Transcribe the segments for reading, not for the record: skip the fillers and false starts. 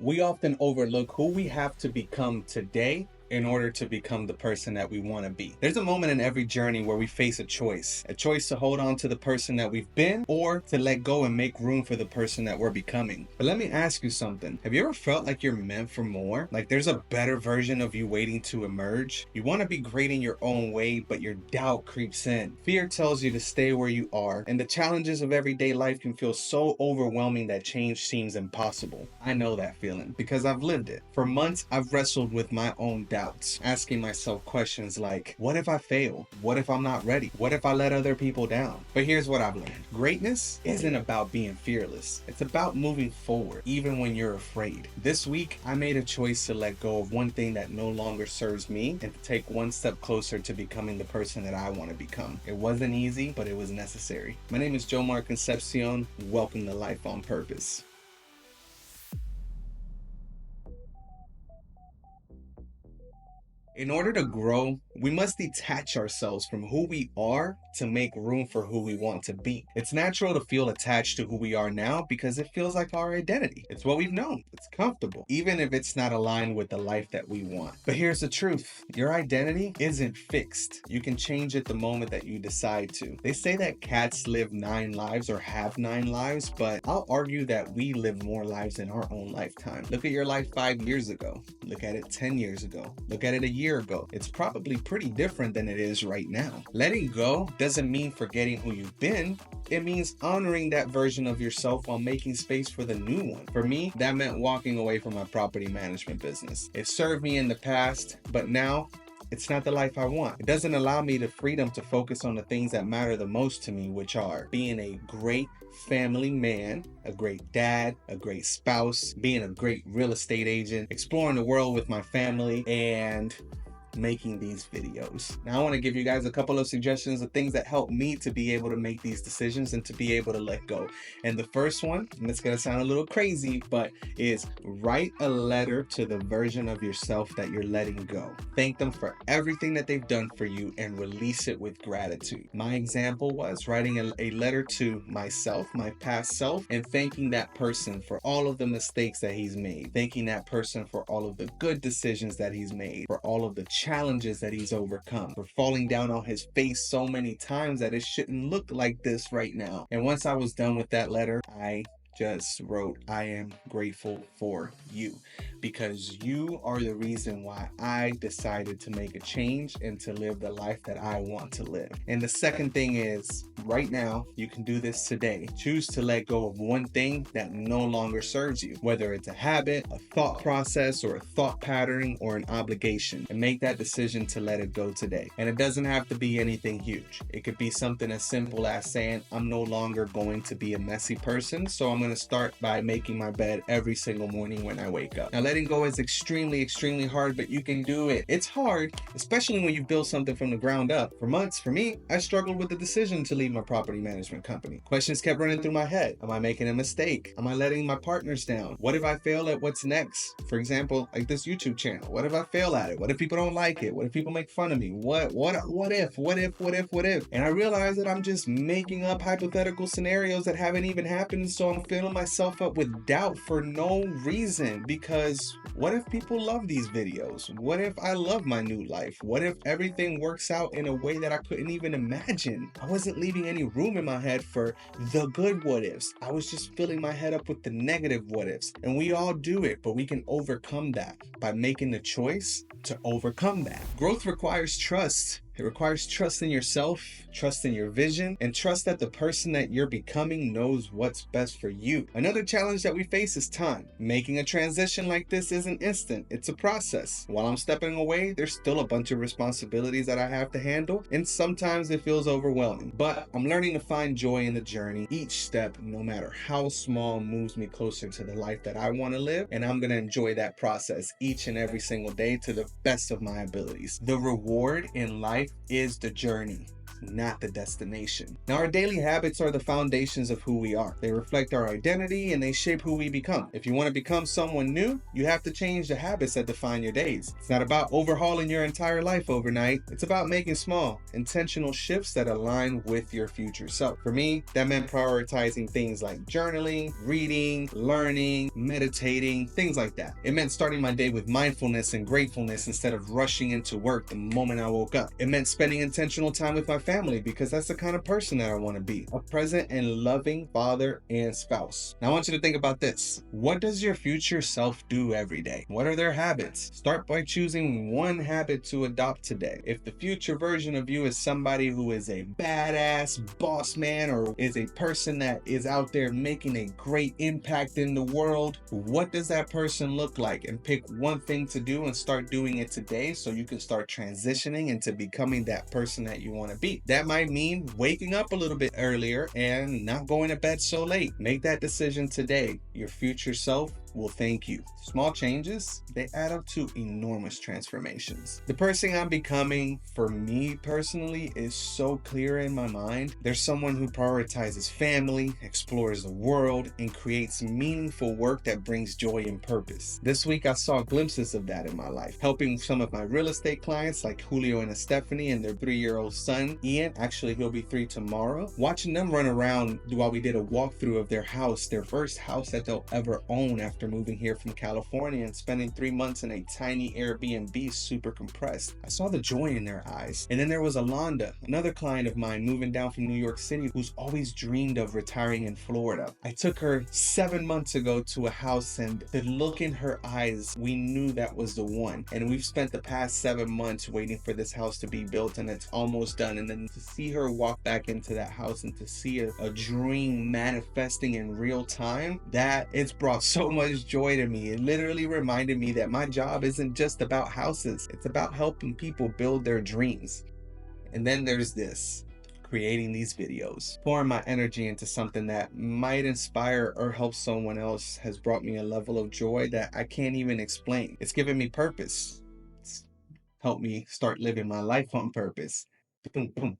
We often overlook who we have to become today in order to become the person that we want to be. There's a moment in every journey where we face a choice to hold on to the person that we've been or to let go and make room for the person that we're becoming. But let me ask you something. Have you ever felt like you're meant for more? Like there's a better version of you waiting to emerge? You want to be great in your own way, but your doubt creeps in. Fear tells you to stay where you are, and the challenges of everyday life can feel so overwhelming that change seems impossible. I know that feeling because I've lived it. For months, I've wrestled with my own doubts, asking myself questions like, what if I fail? What if I'm not ready? What if I let other people down? But here's what I've learned. Greatness isn't about being fearless. It's about moving forward, even when you're afraid. This week, I made a choice to let go of one thing that no longer serves me and to take one step closer to becoming the person that I want to become. It wasn't easy, but it was necessary. My name is Jomar Concepcion. Welcome to Life on Purpose. In order to grow, we must detach ourselves from who we are to make room for who we want to be. It's natural to feel attached to who we are now because it feels like our identity. It's what we've known. It's comfortable, even if it's not aligned with the life that we want. But here's the truth. Your identity isn't fixed. You can change it the moment that you decide to. They say that cats live 9 lives or have 9 lives, but I'll argue that we live more lives in our own lifetime. Look at your life 5 years ago. Look at it 10 years ago. Look at it a year ago. It's probably pretty different than it is right now. Letting go doesn't mean forgetting who you've been. It means honoring that version of yourself while making space for the new one. For me, that meant walking away from my property management business. It served me in the past, but now it's not the life I want. It doesn't allow me the freedom to focus on the things that matter the most to me, which are being a great family man, a great dad, a great spouse, being a great real estate agent, exploring the world with my family, and making these videos. Now I want to give you guys a couple of suggestions of things that help me to be able to make these decisions and to be able to let go. And the first one, and it's going to sound a little crazy, but is write a letter to the version of yourself that you're letting go. Thank them for everything that they've done for you and release it with gratitude. My example was writing a letter to myself, my past self, and thanking that person for all of the mistakes that he's made, thanking that person for all of the good decisions that he's made, for all of the challenges that he's overcome, for falling down on his face so many times that it shouldn't look like this right now. And once I was done with that letter, I just wrote, I am grateful for you because you are the reason why I decided to make a change and to live the life that I want to live. And the second thing is, right now, you can do this today. Choose to let go of one thing that no longer serves you, whether it's a habit, a thought process, or a thought pattern, or an obligation, and make that decision to let it go today. And it doesn't have to be anything huge. It could be something as simple as saying, I'm no longer going to be a messy person, so I'm going to start by making my bed every single morning when I wake up. Now, letting go is extremely hard, but you can do it. It's hard, especially when you build something from the ground up. For months, for me, I struggled with the decision to leave my property management company. Questions kept running through my head. Am I making a mistake? Am I letting my partners down? What if I fail at what's next? For example, like this YouTube channel. What if I fail at it? What if people don't like it? What if people make fun of me? What if? And I realized that I'm just making up hypothetical scenarios that haven't even happened, so I'm filling myself up with doubt for no reason. Because what if people love these videos? What if I love my new life? What if everything works out in a way that I couldn't even imagine? I wasn't leaving any room in my head for the good what ifs. I was just filling my head up with the negative what ifs. And we all do it, but we can overcome that by making the choice to overcome that. Growth requires trust. It requires trust in yourself, trust in your vision, and trust that the person that you're becoming knows what's best for you. Another challenge that we face is time. Making a transition like this isn't instant. It's a process. While I'm stepping away, there's still a bunch of responsibilities that I have to handle, and sometimes it feels overwhelming. But I'm learning to find joy in the journey. Each step, no matter how small, moves me closer to the life that I want to live, and I'm going to enjoy that process each and every single day to the best of my abilities. The reward in life is the journey. not the destination. Now, our daily habits are the foundations of who we are. They reflect our identity and they shape who we become. If you want to become someone new, you have to change the habits that define your days. It's not about overhauling your entire life overnight. It's about making small, intentional shifts that align with your future self. For me, that meant prioritizing things like journaling, reading, learning, meditating, things like that. It meant starting my day with mindfulness and gratefulness instead of rushing into work the moment I woke up. It meant spending intentional time with my family because that's the kind of person that I want to be, a present and loving father and spouse. Now I want you to think about this. What does your future self do every day? What are their habits? Start by choosing one habit to adopt today. If the future version of you is somebody who is a badass boss man or is a person that is out there making a great impact in the world, what does that person look like? And pick one thing to do and start doing it today so you can start transitioning into becoming that person that you want to be. That might mean waking up a little bit earlier and not going to bed so late. Make that decision today. Your future self will thank you. Small changes, they add up to enormous transformations. The person I'm becoming, for me personally, is so clear in my mind. There's someone who prioritizes family, explores the world, and creates meaningful work that brings joy and purpose. This week, I saw glimpses of that in my life, helping some of my real estate clients like Julio and Stephanie and their 3-year-old son, Ian. Actually, he'll be 3 tomorrow. Watching them run around while we did a walkthrough of their house, their first house that they'll ever own after moving here from California and spending 3 months in a tiny Airbnb, super compressed. I saw the joy in their eyes. And then there was Alonda, another client of mine moving down from New York City who's always dreamed of retiring in Florida. I took her 7 months ago to a house, and the look in her eyes, we knew that was the one. And we've spent the past 7 months waiting for this house to be built, and it's almost done. And then to see her walk back into that house and to see a dream manifesting in real time, that it's brought so much joy to me. It literally reminded me that my job isn't just about houses. It's about helping people build their dreams. And then there's this, creating these videos. Pouring my energy into something that might inspire or help someone else has brought me a level of joy that I can't even explain. It's given me purpose. It's helped me start living my life on purpose. Boom, boom.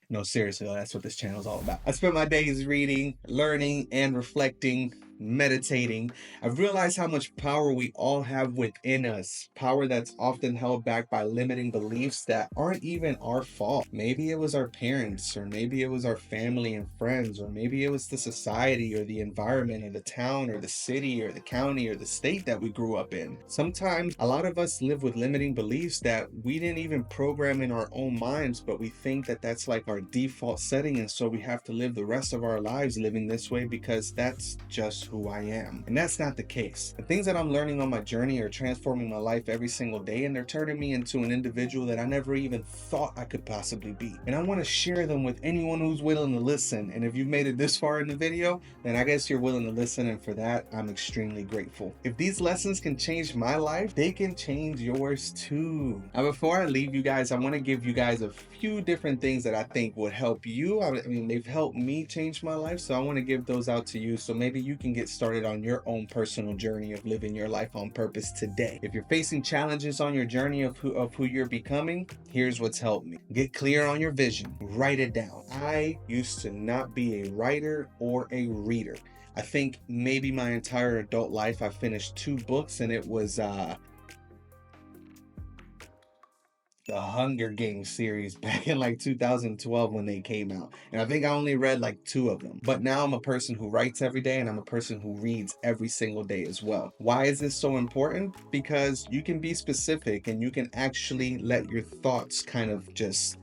No, seriously, that's what this channel is all about. I spend my days reading, learning, and reflecting, meditating. I've realized how much power we all have within us. Power that's often held back by limiting beliefs that aren't even our fault. Maybe it was our parents, or maybe it was our family and friends, or maybe it was the society or the environment or the town or the city or the county or the state that we grew up in. Sometimes a lot of us live with limiting beliefs that we didn't even program in our own minds, but we think that that's like our default setting, and so we have to live the rest of our lives living this way because that's just who I am. And that's not the case. The things that I'm learning on my journey are transforming my life every single day, and they're turning me into an individual that I never even thought I could possibly be. And I want to share them with anyone who's willing to listen. And if you've made it this far in the video, then I guess you're willing to listen, and for that, I'm extremely grateful. If these lessons can change my life, they can change yours too. Now, before I leave you guys, I want to give you guys a few different things that I think would help you. I mean, they've helped me change my life, so I want to give those out to you so maybe you can get started on your own personal journey of living your life on purpose today. If you're facing challenges on your journey of who you're becoming, here's what's helped me. Get clear on your vision. Write it down. I used to not be a writer or a reader. I think maybe my entire adult life I finished 2 books, and it was the Hunger Games series back in like 2012 when they came out. And I think I only read like 2 of them. But now I'm a person who writes every day, and I'm a person who reads every single day as well. Why is this so important? Because you can be specific and you can actually let your thoughts kind of just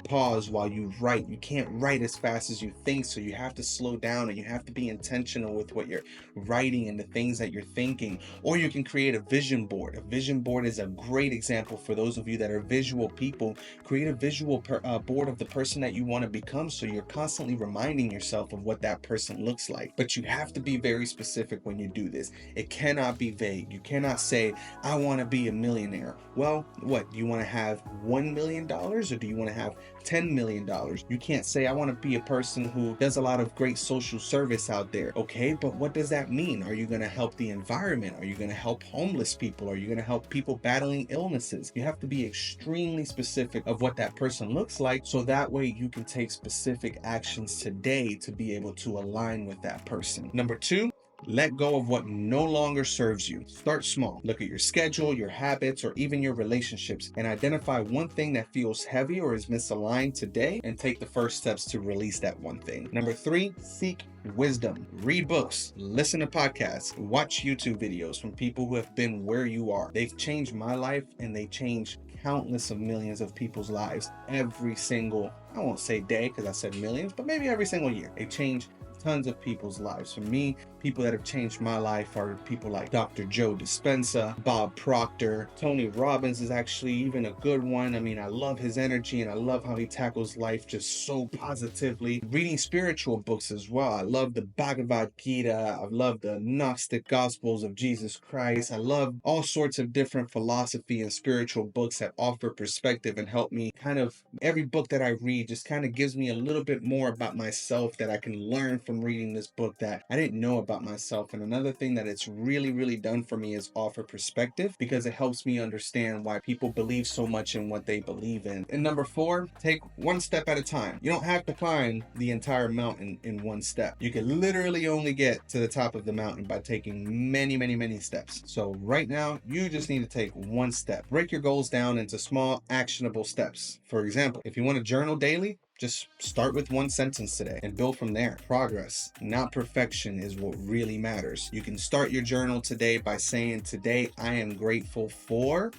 pause while you write. You can't write as fast as you think, so you have to slow down and you have to be intentional with what you're writing and the things that you're thinking. Or you can create a vision board. A vision board is a great example for those of you that are visual people. Create a visual board of the person that you want to become, so you're constantly reminding yourself of what that person looks like. But you have to be very specific when you do this. It cannot be vague. You cannot say, I want to be a millionaire. Well, what, do you want to have $1 million, or do you want to have $10 million. You can't say, I want to be a person who does a lot of great social service out there. Okay, but what does that mean? Are you going to help the environment? Are you going to help homeless people? Are you going to help people battling illnesses? You have to be extremely specific of what that person looks like, so that way you can take specific actions today to be able to align with that person. Number two, let go of what no longer serves you. Start small. Look at your schedule, your habits, or even your relationships, and identify one thing that feels heavy or is misaligned today, and take the first steps to release that one thing. Number three, seek wisdom. Read books, listen to podcasts, watch YouTube videos from people who have been where you are. They've changed my life, and they change countless of millions of people's lives every single, I won't say day because I said millions, but maybe every single year. They change tons of people's lives. For me, people that have changed my life are people like Dr. Joe Dispenza, Bob Proctor, Tony Robbins is actually even a good one. I mean, I love his energy and I love how he tackles life just so positively. Reading spiritual books as well. I love the Bhagavad Gita. I love the Gnostic Gospels of Jesus Christ. I love all sorts of different philosophy and spiritual books that offer perspective and help me kind of, every book that I read just kind of gives me a little bit more about myself that I can learn from reading this book that I didn't know about myself. And another thing that it's really done for me is offer perspective, because it helps me understand why people believe so much in what they believe in. And number four, take one step at a time. You don't have to climb the entire mountain in one step. You can literally only get to the top of the mountain by taking many steps. So right now, you just need to take one step. Break your goals down into small, actionable steps. For example, if you want to journal daily, just start with one sentence today and build from there. Progress, not perfection, is what really matters. You can start your journal today by saying, today I am grateful for,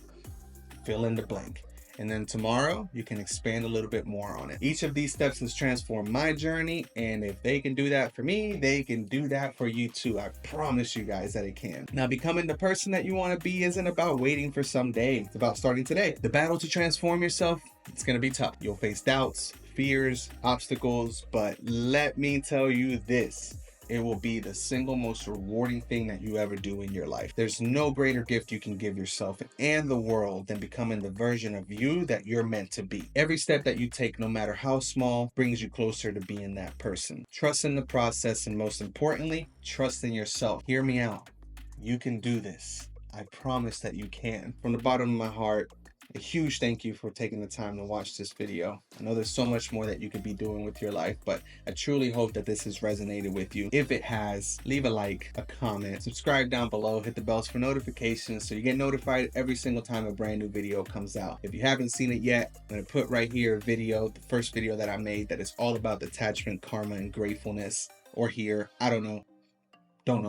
fill in the blank. And then tomorrow, you can expand a little bit more on it. Each of these steps has transformed my journey, and if they can do that for me, they can do that for you too. I promise you guys that it can. Now, becoming the person that you want to be isn't about waiting for someday. It's about starting today. The battle to transform yourself, it's going to be tough. You'll face doubts, fears, obstacles, but let me tell you this. It will be the single most rewarding thing that you ever do in your life. There's no greater gift you can give yourself and the world than becoming the version of you that you're meant to be. Every step that you take, no matter how small, brings you closer to being that person. Trust in the process, and most importantly, trust in yourself. Hear me out. You can do this. I promise that you can. From the bottom of my heart, a huge thank you for taking the time to watch this video. I know there's so much more that you could be doing with your life, but I truly hope that this has resonated with you. If it has, leave a like, a comment, subscribe down below, hit the bells for notifications so you get notified every single time a brand new video comes out. If you haven't seen it yet, I'm going to put right here a video, the first video that I made that is all about detachment, karma, and gratefulness. Or here, I don't know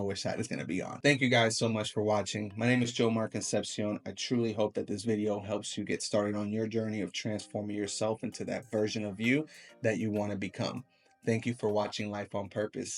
which side it's going to be on. Thank you guys so much for watching. My name is Joe Mar Concepcion. I truly hope that this video helps you get started on your journey of transforming yourself into that version of you that you want to become. Thank you for watching Life on Purpose.